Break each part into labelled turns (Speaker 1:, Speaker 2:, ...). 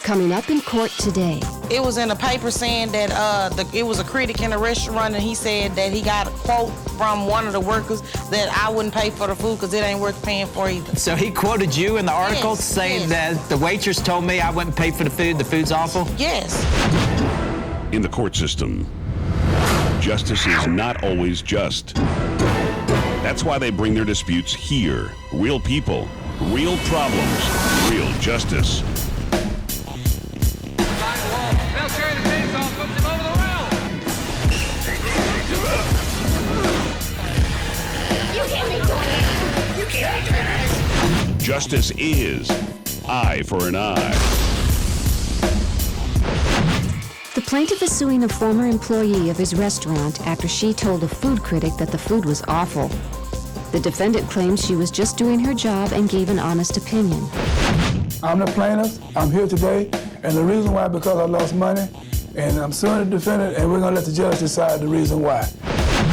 Speaker 1: coming up in court today.
Speaker 2: It was in the paper saying that it was a critic in a restaurant, and he said that he got a quote from one of the workers that I wouldn't pay for the food because it ain't worth paying for either.
Speaker 3: So he quoted you in the article
Speaker 2: Yes,
Speaker 3: saying
Speaker 2: yes.
Speaker 3: that the waitress told me I wouldn't pay for the food's awful?
Speaker 2: Yes.
Speaker 4: In the court system, justice is not always just. That's why they bring their disputes here. Real people, real problems, real justice. Justice is eye for an eye.
Speaker 1: The plaintiff is suing a former employee of his restaurant after she told a food critic that the food was awful. The defendant claims she was just doing her job and gave an honest opinion.
Speaker 5: I'm the plaintiff. I'm here today, and the reason why, because I lost money, and I'm suing the defendant, and we're gonna let the judge decide the reason why.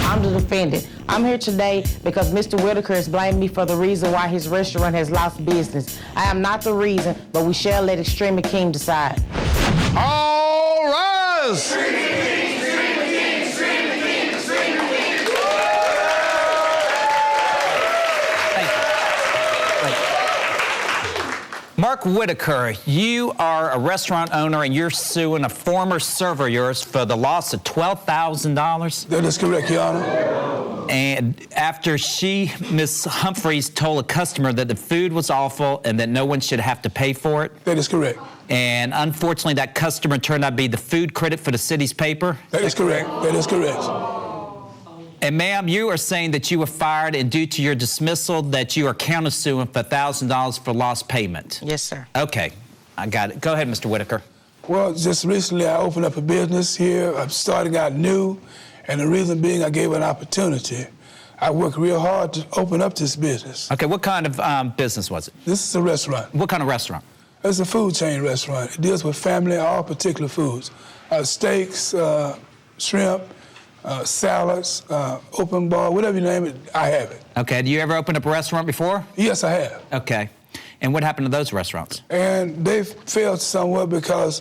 Speaker 2: I'm the defendant. I'm here today because Mr. Whitaker has blamed me for the reason why his restaurant has lost business. I am not the reason, but we shall let Extreme Akim decide.
Speaker 6: All rise!
Speaker 3: Mark Whitaker, you are a restaurant owner and you're suing a former server of yours for the loss of $12,000.
Speaker 5: That is correct, Your Honor.
Speaker 3: And after Miss Humphreys, told a customer that the food was awful and that no one should have to pay for it.
Speaker 5: That is correct.
Speaker 3: And unfortunately, that customer turned out to be the food critic for the city's paper.
Speaker 5: That is correct. That is correct.
Speaker 3: And ma'am, you are saying that you were fired, and due to your dismissal, that you are countersuing for $1,000 for lost payment.
Speaker 2: Yes, sir.
Speaker 3: Okay, I got it. Go ahead, Mr. Whitaker.
Speaker 5: Well, just recently I opened up a business here. I'm starting out new, and the reason being I gave an opportunity. I worked real hard to open up this business.
Speaker 3: Okay, what kind of business was it?
Speaker 5: This is a restaurant.
Speaker 3: What kind of restaurant?
Speaker 5: It's a food chain restaurant. It deals with family, all particular foods. Steaks, shrimp, salads, open bar, whatever you name it, I have it.
Speaker 3: Okay, do you ever open up a restaurant before?
Speaker 5: Yes, I have.
Speaker 3: Okay, and what happened to those restaurants?
Speaker 5: And they failed somewhat because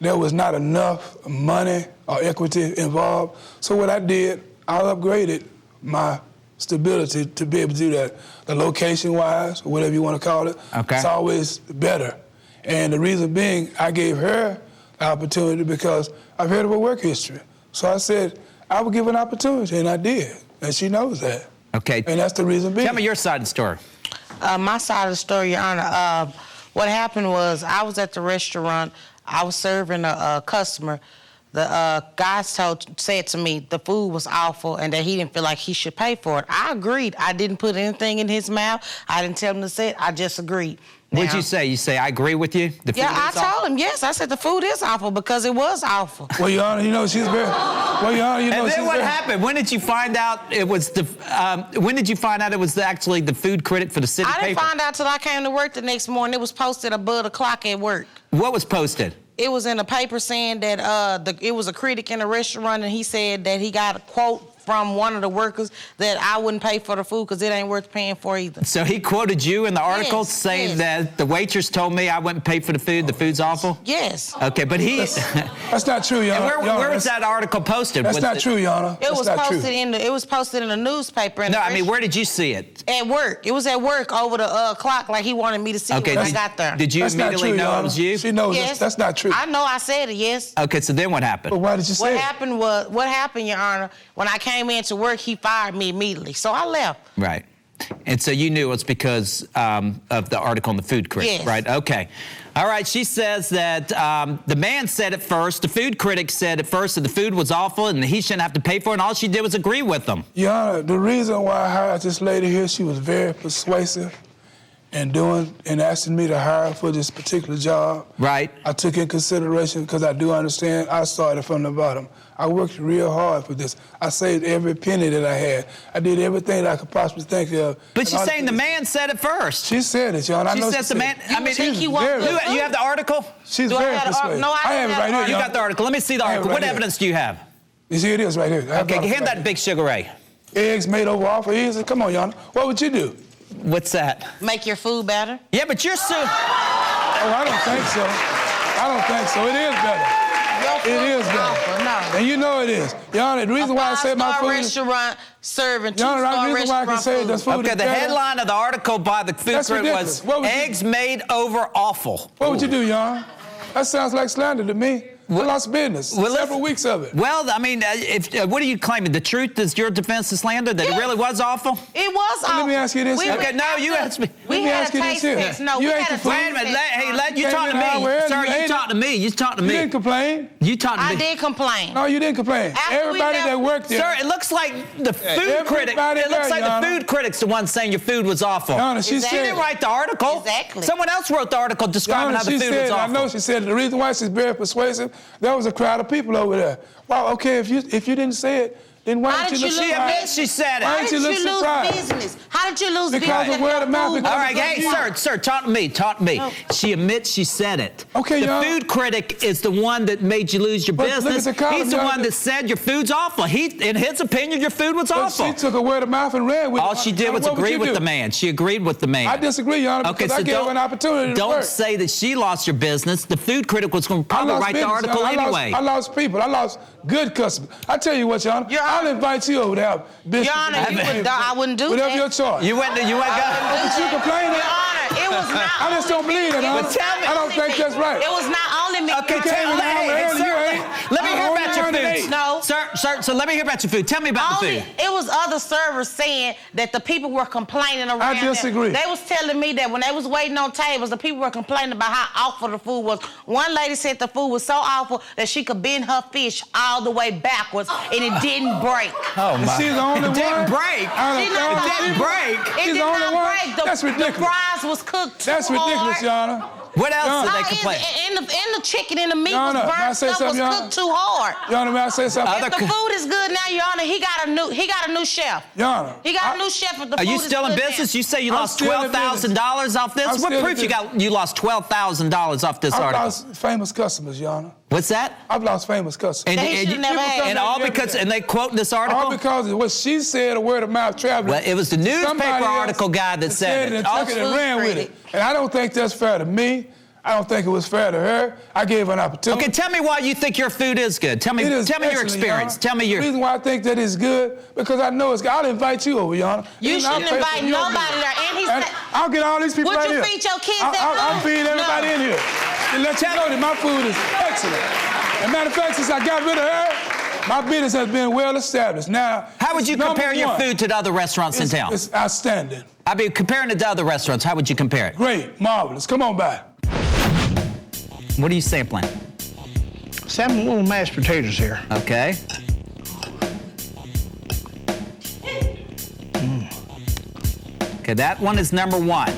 Speaker 5: there was not enough money or equity involved. So what I did, I upgraded my stability to be able to do that. The location-wise, or whatever you want to call it,
Speaker 3: okay.
Speaker 5: It's always better. And the reason being, I gave her the opportunity because I've heard of her work history. So I said, I would give an opportunity, and I did. And she knows that.
Speaker 3: Okay.
Speaker 5: And that's the reason being.
Speaker 3: Tell me your side of the story.
Speaker 2: My side of the story, Your Honor, what happened was I was at the restaurant. I was serving a customer. The guy said to me the food was awful and that he didn't feel like he should pay for it. I agreed. I didn't put anything in his mouth. I didn't tell him to say it. I just agreed.
Speaker 3: What'd you say? You say, I agree with you? The food
Speaker 2: I
Speaker 3: is awful?
Speaker 2: told him, yes. I said the food is awful because it was awful.
Speaker 5: Well, Your Honor, you know she's very... Well, Your Honor, you know
Speaker 3: and
Speaker 5: she's
Speaker 3: then what
Speaker 5: very...
Speaker 3: happened? When did you find out it was actually the food critic for the city paper?
Speaker 2: I didn't find out till I came to work the next morning. It was posted above the clock at work.
Speaker 3: What was posted?
Speaker 2: It was in the paper saying that it was a critic in a restaurant, and he said that he got a quote from one of the workers that I wouldn't pay for the food because it ain't worth paying for either.
Speaker 3: So he quoted you in the article saying that the waitress told me I wouldn't pay for the food's awful?
Speaker 2: Yes.
Speaker 3: Okay, but
Speaker 5: That's not true, Your Honor.
Speaker 3: And where was that article posted?
Speaker 5: That's not true, Your Honor.
Speaker 2: It was posted in the newspaper.
Speaker 3: No, I mean, where did you see it?
Speaker 2: At work. It was at work over the clock, like he wanted me to see when I got there.
Speaker 3: Did you immediately know it was you?
Speaker 5: She knows
Speaker 2: yes.
Speaker 5: That's not true.
Speaker 2: I know I said it, yes.
Speaker 3: Okay, so then what happened?
Speaker 5: But why did you say it?
Speaker 2: What happened, Your Honor, when I came into work, he fired me immediately. So I left.
Speaker 3: Right. And so you knew it was because of the article in the food critic,
Speaker 2: yes.
Speaker 3: Right? Okay. All right, she says that the man said it first, the food critic said at first that the food was awful and he shouldn't have to pay for it, and all she did was agree with them.
Speaker 5: Your Honor, the reason why I hired this lady here, she was very persuasive in asking me to hire for this particular job.
Speaker 3: Right.
Speaker 5: I took in consideration because I do understand I started from the bottom. I worked real hard for this. I saved every penny that I had. I did everything that I could possibly think of.
Speaker 3: But you're saying the man said it first.
Speaker 5: She said it, Your Honor.
Speaker 3: She said the man. I mean,
Speaker 2: you
Speaker 3: have the article?
Speaker 5: She's very persuasive.
Speaker 2: No, I
Speaker 5: have it right here.
Speaker 3: You got the article. Let me see the article. What evidence do you have?
Speaker 5: You see, it is right here.
Speaker 3: Okay, hand that Big Sugar Ray.
Speaker 5: Eggs made over awful easy. Come on, Your Honor. What would you do?
Speaker 3: What's that?
Speaker 2: Make your food better?
Speaker 3: Yeah, but you're suing.
Speaker 5: Oh, I don't think so. I don't think so. It is better. It is better.
Speaker 2: No.
Speaker 5: And you know it is. Your Honor, the reason why I say my food is...
Speaker 2: restaurant serving
Speaker 5: Your Honor,
Speaker 2: two-star
Speaker 5: the reason why I can
Speaker 2: restaurant
Speaker 5: say
Speaker 2: food.
Speaker 5: this food
Speaker 3: Okay,
Speaker 5: is
Speaker 3: the
Speaker 5: better...
Speaker 3: headline of the article by the food
Speaker 5: That's
Speaker 3: critic
Speaker 5: ridiculous.
Speaker 3: was
Speaker 5: What would you-
Speaker 3: eggs made over awful.
Speaker 5: What would you do, Your Honor? That sounds like slander to me. I lost business.
Speaker 3: Well,
Speaker 5: Several weeks of it.
Speaker 3: Well, I mean, what are you claiming? The truth is your defense of slander, that it really was awful?
Speaker 2: It was awful.
Speaker 5: Let me ask you this.
Speaker 3: Okay, no, you asked me.
Speaker 2: We
Speaker 5: Let me
Speaker 2: had
Speaker 5: ask
Speaker 2: a
Speaker 5: you this
Speaker 2: taste
Speaker 5: here.
Speaker 2: test. No,
Speaker 5: You
Speaker 2: we
Speaker 5: ate
Speaker 2: had
Speaker 5: the
Speaker 2: a
Speaker 5: food?
Speaker 3: Wait a minute. Hey, let you
Speaker 5: Came
Speaker 3: talk
Speaker 5: in
Speaker 3: to
Speaker 5: the hour
Speaker 3: me.
Speaker 5: early,
Speaker 3: Sir,
Speaker 5: you
Speaker 3: you
Speaker 5: ate
Speaker 3: talk
Speaker 5: it.
Speaker 3: to me. You talk to
Speaker 5: You
Speaker 3: me.
Speaker 5: didn't complain.
Speaker 3: You talk to me.
Speaker 2: I did complain.
Speaker 5: No, you didn't complain.
Speaker 2: After we
Speaker 5: Everybody
Speaker 2: left-
Speaker 5: that worked there...
Speaker 3: Sir, it looks like the food critic.
Speaker 5: Everybody
Speaker 3: It looks
Speaker 5: there,
Speaker 3: like
Speaker 5: Your
Speaker 3: the
Speaker 5: Honor.
Speaker 3: food critic's the one saying your food was awful.
Speaker 5: Your Honor, she
Speaker 2: Exactly.
Speaker 3: She
Speaker 5: said...
Speaker 3: didn't write the article.
Speaker 2: Exactly.
Speaker 3: Someone else wrote the article
Speaker 5: Your
Speaker 3: describing
Speaker 5: Honor,
Speaker 3: how the
Speaker 5: she
Speaker 3: food
Speaker 5: said,
Speaker 3: was awful.
Speaker 5: I know she said the reason why she's very persuasive, there was a crowd of people over there. Well, okay, if you didn't say it, then why
Speaker 2: How
Speaker 5: didn't
Speaker 2: did
Speaker 5: you
Speaker 2: you
Speaker 5: look
Speaker 3: She
Speaker 2: lose
Speaker 5: surprised?
Speaker 3: admits she said it.
Speaker 5: Why
Speaker 2: How
Speaker 5: didn't
Speaker 2: did
Speaker 5: you
Speaker 2: you
Speaker 5: look
Speaker 2: lose
Speaker 5: surprised?
Speaker 2: business? How did you lose
Speaker 5: Because
Speaker 2: business?
Speaker 5: of word of mouth, because-
Speaker 3: All right, hey, sir, talk to me,
Speaker 2: No.
Speaker 3: She admits she said it.
Speaker 5: Okay,
Speaker 3: the
Speaker 5: Your Honor.
Speaker 3: food critic is the one that made you lose your
Speaker 5: But look at
Speaker 3: business.
Speaker 5: the column,
Speaker 3: He's the
Speaker 5: Your
Speaker 3: one
Speaker 5: Honor.
Speaker 3: that said your food's awful. In his opinion, your food was
Speaker 5: But
Speaker 3: awful.
Speaker 5: she took a word of mouth and ran with it.
Speaker 3: All she did was
Speaker 5: What would
Speaker 3: agree
Speaker 5: you
Speaker 3: with
Speaker 5: do?
Speaker 3: the man. She agreed with the man.
Speaker 5: I disagree, Your Honor,
Speaker 3: Okay,
Speaker 5: because
Speaker 3: so
Speaker 5: I gave her an opportunity to
Speaker 3: don't
Speaker 5: work.
Speaker 3: say that she lost your business. The food critic was going to
Speaker 5: I
Speaker 3: probably
Speaker 5: lost
Speaker 3: write the
Speaker 5: business,
Speaker 3: article
Speaker 5: Your Honor.
Speaker 3: anyway.
Speaker 5: I lost people. I lost good customers. I tell you what, Your Honor,
Speaker 2: Your Honor.
Speaker 5: I'll invite you over to have business.
Speaker 2: Your Honor, I wouldn't do
Speaker 5: Whatever
Speaker 2: that.
Speaker 5: your choice.
Speaker 3: You went.
Speaker 5: But you complaining.
Speaker 2: Your Honor, it was not.
Speaker 5: I just don't believe it, Honor.
Speaker 3: But tell me-
Speaker 5: I don't think that's right.
Speaker 2: It was not only me.
Speaker 3: Okay,
Speaker 2: Your
Speaker 3: tell
Speaker 2: Honor.
Speaker 3: me. Hey,
Speaker 5: early,
Speaker 3: sir,
Speaker 5: you ain't.
Speaker 3: let me
Speaker 5: I'm
Speaker 3: hear
Speaker 5: only
Speaker 3: about your
Speaker 5: running
Speaker 3: food.
Speaker 5: 8.
Speaker 2: No.
Speaker 3: Sir, so let me hear about your food. Tell me about the
Speaker 2: Only,
Speaker 3: food.
Speaker 2: it was other servers saying that the people were complaining around.
Speaker 5: I disagree.
Speaker 2: They was telling me that when they was waiting on tables, the people were complaining about how awful the food was. One lady said the food was so awful that she could bend her fish all the way backwards and it didn't break.
Speaker 3: Oh my!
Speaker 5: She's the only
Speaker 3: It
Speaker 5: one.
Speaker 3: didn't break.
Speaker 5: Out of
Speaker 2: She not-
Speaker 5: 30
Speaker 3: It didn't
Speaker 5: people,
Speaker 3: break.
Speaker 2: It
Speaker 5: She's
Speaker 2: did
Speaker 5: the only
Speaker 2: not
Speaker 5: one?
Speaker 2: break.
Speaker 5: That's ridiculous.
Speaker 2: The fries was cooked too
Speaker 5: That's ridiculous,
Speaker 2: hard.
Speaker 5: Your Honor.
Speaker 3: What else
Speaker 5: Your
Speaker 3: did
Speaker 5: Honor.
Speaker 3: they complain?
Speaker 2: In the chicken and the meat
Speaker 5: Your
Speaker 2: was
Speaker 5: Honor, may I
Speaker 2: burnt.
Speaker 5: say
Speaker 2: Stuff was
Speaker 5: something, Your Honor?
Speaker 2: cooked too hard.
Speaker 5: Your Honor, may I say something?
Speaker 2: If the food is good now, Your Honor, he got a new chef.
Speaker 5: Your Honor.
Speaker 2: He got a new chef. If the
Speaker 3: Are
Speaker 2: food
Speaker 3: you
Speaker 2: is
Speaker 3: still in
Speaker 2: good
Speaker 3: business?
Speaker 2: now.
Speaker 3: You say you
Speaker 5: I'm
Speaker 3: lost
Speaker 5: still in
Speaker 3: $12,000 off this?
Speaker 5: I'm
Speaker 3: What
Speaker 5: still in
Speaker 3: proof you lost $12,000 off this
Speaker 5: I've
Speaker 3: article?
Speaker 5: lost famous customers, Your Honor.
Speaker 3: What's that?
Speaker 5: I've lost famous customers.
Speaker 2: They should never have.
Speaker 3: and all because and they quote in this article.
Speaker 5: All because of what she said, a word of mouth traveling.
Speaker 3: Well, it was the newspaper
Speaker 5: Somebody else
Speaker 3: article guy that said it.
Speaker 5: and
Speaker 3: All
Speaker 5: took it and
Speaker 2: food
Speaker 5: ran with
Speaker 2: critic.
Speaker 5: it. And I don't think that's fair to me. I don't think it was fair to her. I gave her an opportunity.
Speaker 3: Okay, tell me why you think your food is good. Tell me
Speaker 5: It is
Speaker 3: your
Speaker 5: excellent,
Speaker 3: experience.
Speaker 5: Your Honor.
Speaker 3: Tell me
Speaker 5: The
Speaker 3: your
Speaker 5: reason why I think that it's good, because I know it's good. I'll invite you over, Your Honor.
Speaker 2: You
Speaker 5: Even I'll
Speaker 2: shouldn't
Speaker 5: pay for
Speaker 2: invite
Speaker 5: your
Speaker 2: nobody
Speaker 5: meal.
Speaker 2: there. And he
Speaker 5: And
Speaker 2: said,
Speaker 5: I'll get all these people
Speaker 2: Would
Speaker 5: right
Speaker 2: you
Speaker 5: here.
Speaker 2: feed your kids
Speaker 5: I'll
Speaker 2: that food?
Speaker 5: feed everybody
Speaker 2: No.
Speaker 5: in here. And let you know that my food is excellent. As a matter of fact, since I got rid of her, my business has been well established. Now,
Speaker 3: How would you
Speaker 5: it's
Speaker 3: compare
Speaker 5: number
Speaker 3: your
Speaker 5: one.
Speaker 3: food to the other restaurants in town?
Speaker 5: It's outstanding.
Speaker 3: I mean, comparing it to other restaurants, how would you compare it?
Speaker 5: Great, marvelous. Come on by.
Speaker 3: What are you sampling?
Speaker 6: Some little mashed potatoes here.
Speaker 3: Okay. Okay, that one is number one.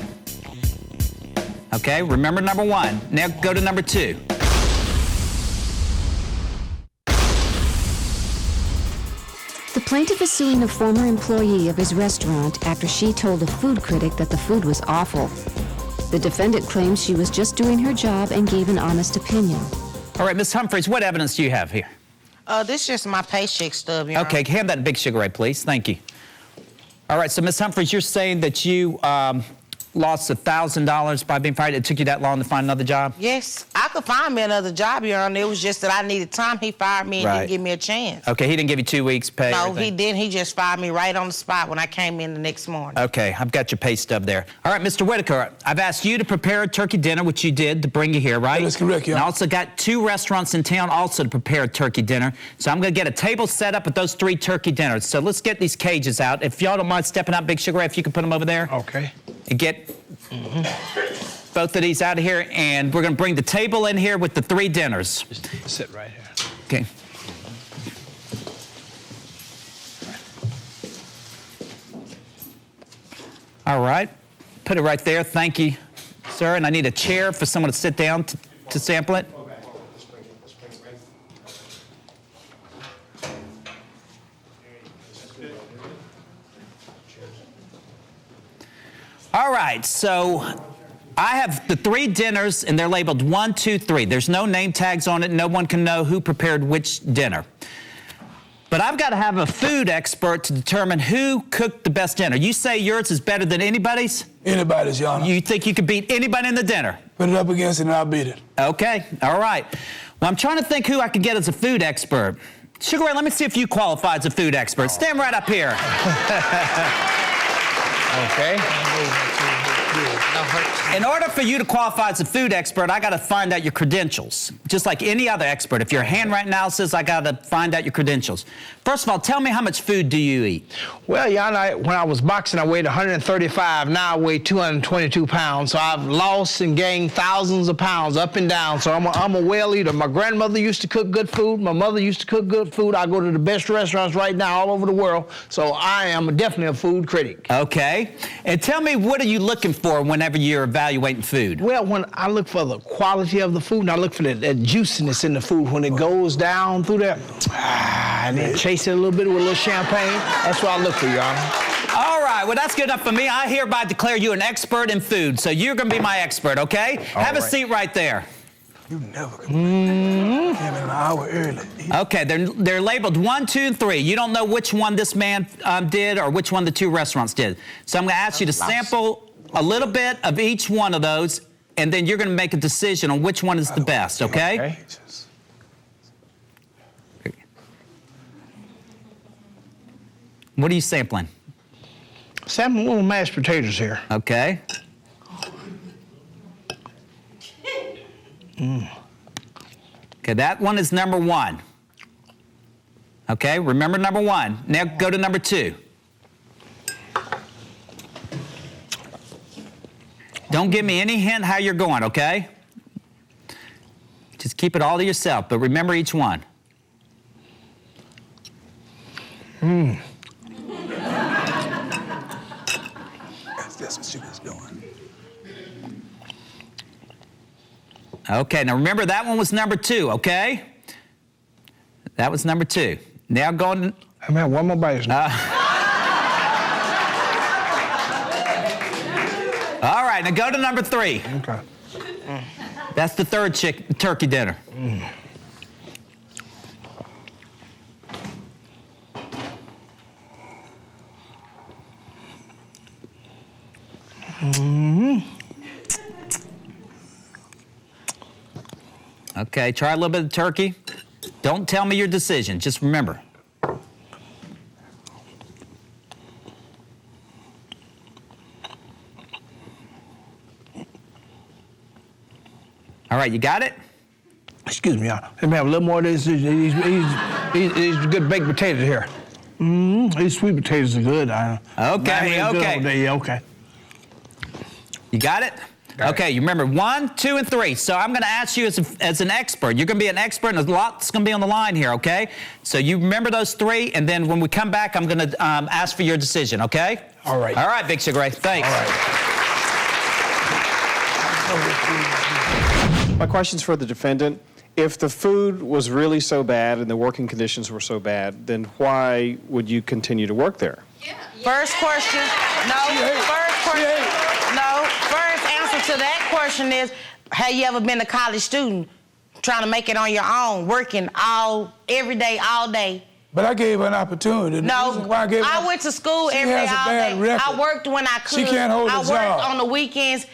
Speaker 3: Okay, remember number one. Now go to number two.
Speaker 1: The plaintiff is suing a former employee of his restaurant after she told a food critic that the food was awful. The defendant claims she was just doing her job and gave an honest opinion.
Speaker 3: All right, Ms. Humphreys, what evidence do you have here?
Speaker 2: This is just my paycheck stub, Your
Speaker 3: Okay,
Speaker 2: Honor.
Speaker 3: hand that Big Sugar Ray, please. Thank you. All right, so Ms. Humphreys, you're saying that you lost $1,000 by being fired. It took you that long to find another job?
Speaker 2: Yes, I could find me another job, Your Honor. It was just that I needed time. He fired me and
Speaker 3: Right.
Speaker 2: didn't give me a chance.
Speaker 3: Okay, he didn't give you 2 weeks pay? or
Speaker 2: No,
Speaker 3: anything?
Speaker 2: he didn't. He just fired me right on the spot when I came in the next morning.
Speaker 3: Okay, I've got your pay stub there. All right, Mr. Whitaker, I've asked you to prepare a turkey dinner, which you did to bring you here, right?
Speaker 5: That is correct, yeah.
Speaker 3: And I also got 2 restaurants in town also to prepare a turkey dinner. So I'm going to get a table set up with those 3 turkey dinners. So let's get these cages out. If y'all don't mind stepping out, Big Sugar Ray, if you can put them over there.
Speaker 6: Okay.
Speaker 3: And get both of these out of here, and we're going to bring the table in here with the 3 dinners.
Speaker 6: Just sit right here.
Speaker 3: Okay. All right. Put it right there. Thank you, sir. And I need a chair for someone to sit down to sample it. All right, so I have the 3 dinners, and they're labeled 1, 2, 3. There's no name tags on it. No one can know who prepared which dinner. But I've got to have a food expert to determine who cooked the best dinner. You say yours is better than anybody's?
Speaker 5: Anybody's, Your Honor.
Speaker 3: You think you could beat anybody in the dinner?
Speaker 5: Put it up against it and I'll beat it.
Speaker 3: Okay, all right. Well, I'm trying to think who I could get as a food expert. Sugar Ray, let me see if you qualify as a food expert. Stand right up here.
Speaker 6: Okay.
Speaker 3: In order for you to qualify as a food expert, I got to find out your credentials. Just like any other expert. If you're a handwriting analysis, I got to find out your credentials. First of all, tell me how much food do you eat?
Speaker 6: Well, Your Honor, when I was boxing, I weighed 135. Now I weigh 222 pounds. So I've lost and gained thousands of pounds up and down. So I'm a well eater. My grandmother used to cook good food. My mother used to cook good food. I go to the best restaurants right now all over the world. So I am definitely a food critic.
Speaker 3: Okay. And tell me, what are you looking for whenever you're evaluating food?
Speaker 6: Well, when I look for the quality of the food, and I look for that juiciness in the food when it goes down through there, and then chase it a little bit with a little champagne. That's what I look for, Your Honor.
Speaker 3: All right, well, that's good enough for me. I hereby declare you an expert in food, so you're going to be my expert, okay? Have a seat right there.
Speaker 5: You never complain. Came in an hour early.
Speaker 3: Okay, they're labeled 1, 2, and 3. You don't know which one this man did or which one the two restaurants did. So I'm going to ask you to sample a little bit of each one of those, and then you're going to make a decision on which one is the best, okay? What are you sampling?
Speaker 6: Sampling little mashed potatoes here.
Speaker 3: Okay. Okay, that one is number 1. Okay, remember number 1. Now go to number 2. Don't give me any hint how you're going, okay? Just keep it all to yourself, but remember each one.
Speaker 5: That's what she was doing.
Speaker 3: Okay, now remember that one was number 2, okay? That was number 2. Now going.
Speaker 6: I have one more bite.
Speaker 3: All right, now go to number 3.
Speaker 6: Okay.
Speaker 3: That's the third turkey dinner. Okay, try a little bit of turkey. Don't tell me your decision, just remember. All right, you got it?
Speaker 6: Excuse me, let me have a little more of this. These good baked potatoes here. These sweet potatoes are good.
Speaker 3: Okay.
Speaker 6: Yeah, okay.
Speaker 3: You got it? Okay, you remember 1, 2, and 3. So I'm going to ask you as an expert. You're going to be an expert, and a lot's going to be on the line here, okay? So you remember those 3, and then when we come back, I'm going to ask for your decision, okay?
Speaker 6: All right.
Speaker 3: All right, Big Sugar Ray. Thanks.
Speaker 6: All right.
Speaker 7: My question's for the defendant. If the food was really so bad and the working conditions were so bad, then why would you continue to work there?
Speaker 2: First question. No. First question. No. First answer to that question is, have you ever been a college student trying to make it on your own, working every day, all day?
Speaker 5: But I gave her an opportunity.
Speaker 2: No, I went to school every day, all day. I worked when I could.
Speaker 5: She can't hold a job.
Speaker 2: I worked on the weekends.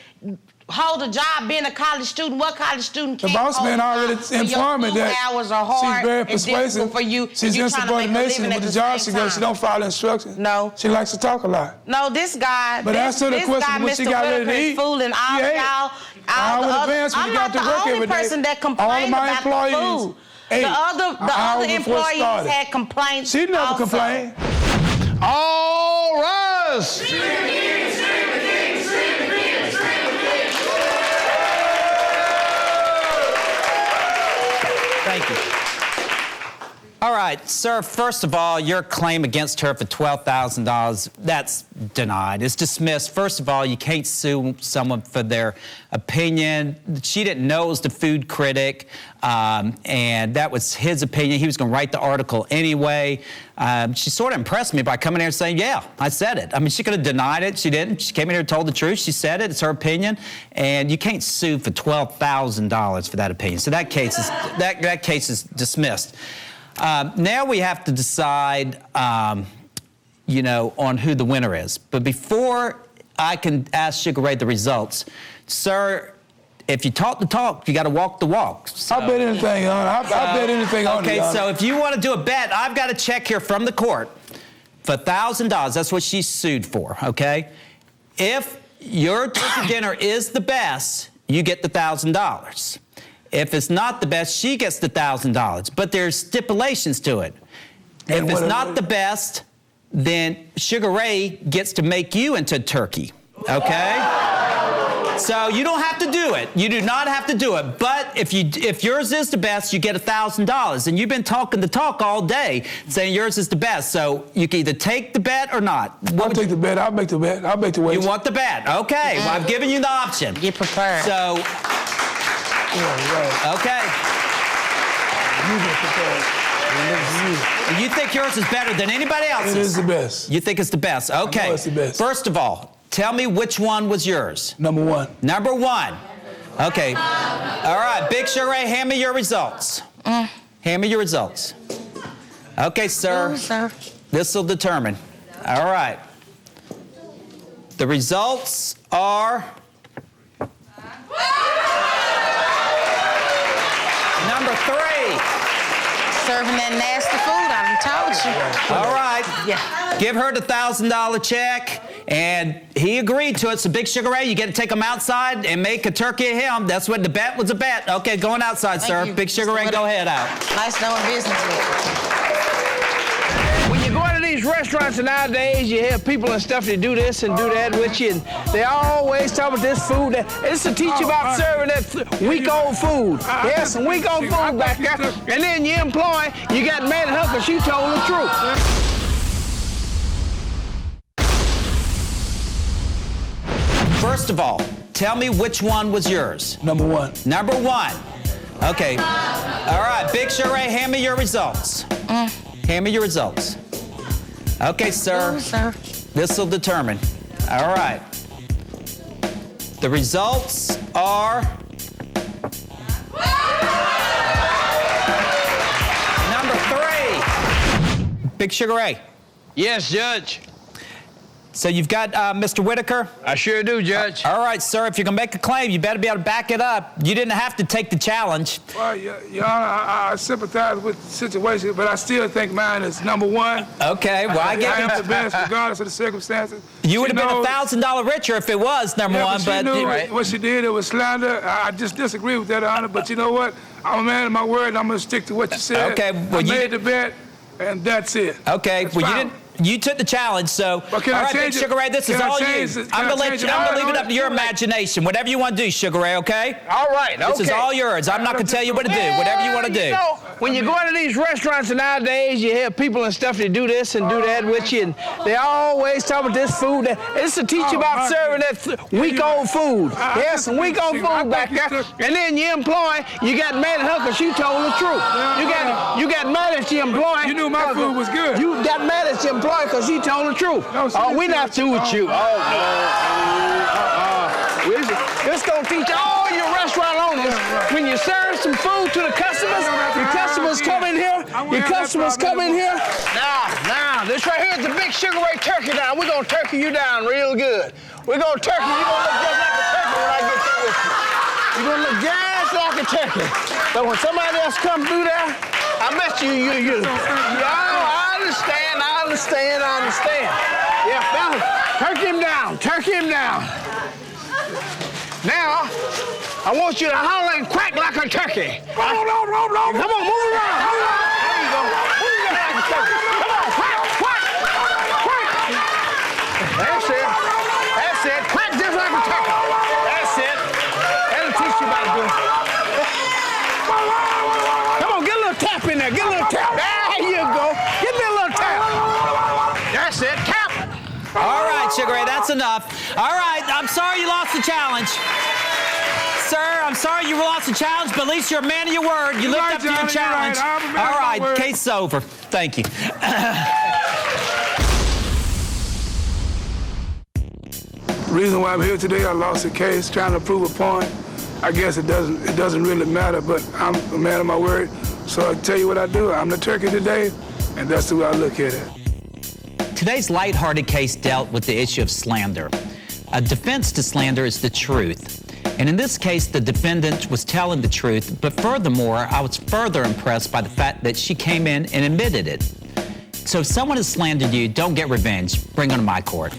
Speaker 2: Hold a job, being a college student. What college student can't hold a job?
Speaker 5: The boss man already informed me that
Speaker 2: hours are hard.
Speaker 5: she's very persuasive.
Speaker 2: For you.
Speaker 5: She's insubordination with the job she goes. She don't follow instructions.
Speaker 2: No.
Speaker 5: She likes to talk a lot.
Speaker 2: No, this guy.
Speaker 5: But answer the question when she got ready to eat.
Speaker 2: Fooling all y'all.
Speaker 5: I'm not the only
Speaker 2: person that complained about the food. The other employees had complaints.
Speaker 5: She never complained.
Speaker 6: All rise.
Speaker 3: Thank you. All right, sir, first of all, your claim against her for $12,000, that's denied. It's dismissed. First of all, you can't sue someone for their opinion. She didn't know it was the food critic, and that was his opinion. He was going to write the article anyway. She sort of impressed me by coming here and saying, yeah, I said it. I mean, she could have denied it. She didn't. She came in here and told the truth. She said it. It's her opinion. And you can't sue for $12,000 for that opinion. So that case is, that case is dismissed. Now we have to decide, you know, on who the winner is. But before I can ask Sugar Ray the results, sir, if you talk the talk, you got to walk the walk. So,
Speaker 5: I bet anything, Your Honor. I bet anything on it,
Speaker 3: okay,
Speaker 5: Your Honor.
Speaker 3: so if you want to do a bet, I've got a check here from the court for $1,000. That's what she's sued for, okay? If your turkey dinner is the best, you get the $1,000. If it's not the best, she gets the $1,000. But there's stipulations to it. If it's not the best, then Sugar Ray gets to make you into turkey, okay? So you don't have to do it. You do not have to do it. But if yours is the best, you get $1,000. And you've been talking the talk all day, saying yours is the best. So you can either take the bet or not.
Speaker 5: I'll take the bet. I'll make the bet. I'll make the wager.
Speaker 3: You want the bet? Okay. Well, I've given you the option.
Speaker 2: Get prepared.
Speaker 3: So, okay.
Speaker 5: You get prepared.
Speaker 3: You think yours is better than anybody else's?
Speaker 5: It is the best.
Speaker 3: You think it's the best? Okay.
Speaker 5: I know it's the best.
Speaker 3: First of all, tell me which one was yours.
Speaker 5: Number one.
Speaker 3: Number one. Okay. All right, Big Sugar Ray, hand me your results. Hand me your results. Okay, sir.
Speaker 2: Sir.
Speaker 3: This will determine. All right. The results are number 3.
Speaker 2: Serving that nasty food, I done told you.
Speaker 3: All right.
Speaker 2: Yeah.
Speaker 3: Give her the $1,000 check, and he agreed to it. So, Big Sugar Ray, you get to take him outside and make a turkey of him. That's what the bet was a bet. Okay, going outside,
Speaker 2: Thank
Speaker 3: sir.
Speaker 2: you.
Speaker 3: Big Sugar Ray, go ahead out.
Speaker 2: Nice knowing business with you.
Speaker 6: When you go into these restaurants nowadays, you hear people and stuff that do this and do that with you, and they always talk about this food. It's to teach you about serving that week-old food. Yes, some week-old food back there. And then your employee, you got mad at her because she told the truth.
Speaker 3: First of all, tell me which one was yours.
Speaker 5: Number one.
Speaker 3: Number 1. Okay. All right, Big Sugar Ray, hand me your results. Hand me your results. Okay, sir.
Speaker 2: Sir.
Speaker 3: This will determine. All right. The results are number 3. Big Sugar Ray.
Speaker 6: Yes, Judge.
Speaker 3: So you've got Mr. Whitaker?
Speaker 6: I sure do, Judge.
Speaker 3: All right, sir. If you're going to make a claim, you better be able to back it up. You didn't have to take the challenge.
Speaker 5: Well, Your Honor, I sympathize with the situation, but I still think mine is number one.
Speaker 3: Okay, well, I get
Speaker 5: am the best regardless of the circumstances.
Speaker 3: You would have
Speaker 5: She
Speaker 3: been
Speaker 5: knows-
Speaker 3: $1,000 richer if it was number one,
Speaker 5: She
Speaker 3: but
Speaker 5: knew what she did, it was slander. I just disagree with that, Your Honor, but you know what? I'm a man of my word, and I'm going to stick to what you said.
Speaker 3: Okay, well,
Speaker 5: I
Speaker 3: you
Speaker 5: made the bet, and that's it.
Speaker 3: okay.
Speaker 5: That's
Speaker 3: Well,
Speaker 5: fine.
Speaker 3: you took the challenge, so
Speaker 5: But can
Speaker 3: all
Speaker 5: I
Speaker 3: right, Big
Speaker 5: change it?
Speaker 3: Sugar Ray, this is
Speaker 5: Can I
Speaker 3: all you.
Speaker 5: change it? Can
Speaker 3: I'm
Speaker 5: I
Speaker 3: gonna
Speaker 5: change it?
Speaker 3: leave it up to your imagination. Whatever you want to do, Sugar Ray. Okay?
Speaker 6: All right, okay.
Speaker 3: This is all yours. I'm not gonna tell you what to do. Whatever you want to do.
Speaker 6: You know, when you go into these restaurants nowadays, you hear people and stuff that do this and do that with you, and they always talk about this food. It's to teach you about serving that week-old food. Yes, some week-old food back there. And then your employee, you got mad at her because she told the truth. You got mad at your employee.
Speaker 5: You knew my food was good.
Speaker 6: You got mad at your employee because she told the truth.
Speaker 5: No,
Speaker 6: We not through with you. This gonna teach all your restaurant owners when you serve some food to the customers, your customers come in here, Now, this right here is the Big Sugar Ray turkey down. We're gonna turkey you down real good. We're gonna turkey you. You're gonna look just like a turkey when I get through with you. You're gonna look just like a turkey. But when somebody else comes through there, I bet you. I understand. Yeah, fellas, turkey him down. Now, I want you to holler and quack like a turkey. Come on, move around. There you go. Move around like a turkey. Come on, quack. That's it. Quack just like a turkey. That's it. That'll teach you about to do it. Come on, get a little tap in there. Get a little tap. There you go. Give me a little tap. That's it. Tap.
Speaker 3: All right, Sugar Ray, that's enough. All right, I'm sorry you lost the challenge. Sir, I'm sorry you lost the challenge, but at least you're a man of your word. You lived up to your challenge. All right, case over. Thank you.
Speaker 5: The reason why I'm here today, I lost a case trying to prove a point. I guess it doesn't really matter, but I'm a man of my word. So I tell you what I do. I'm the turkey today, and that's the way I look at it.
Speaker 3: Today's lighthearted case dealt with the issue of slander. A defense to slander is the truth. And in this case, the defendant was telling the truth, but furthermore, I was further impressed by the fact that she came in and admitted it. So if someone has slandered you, don't get revenge. Bring them to my court.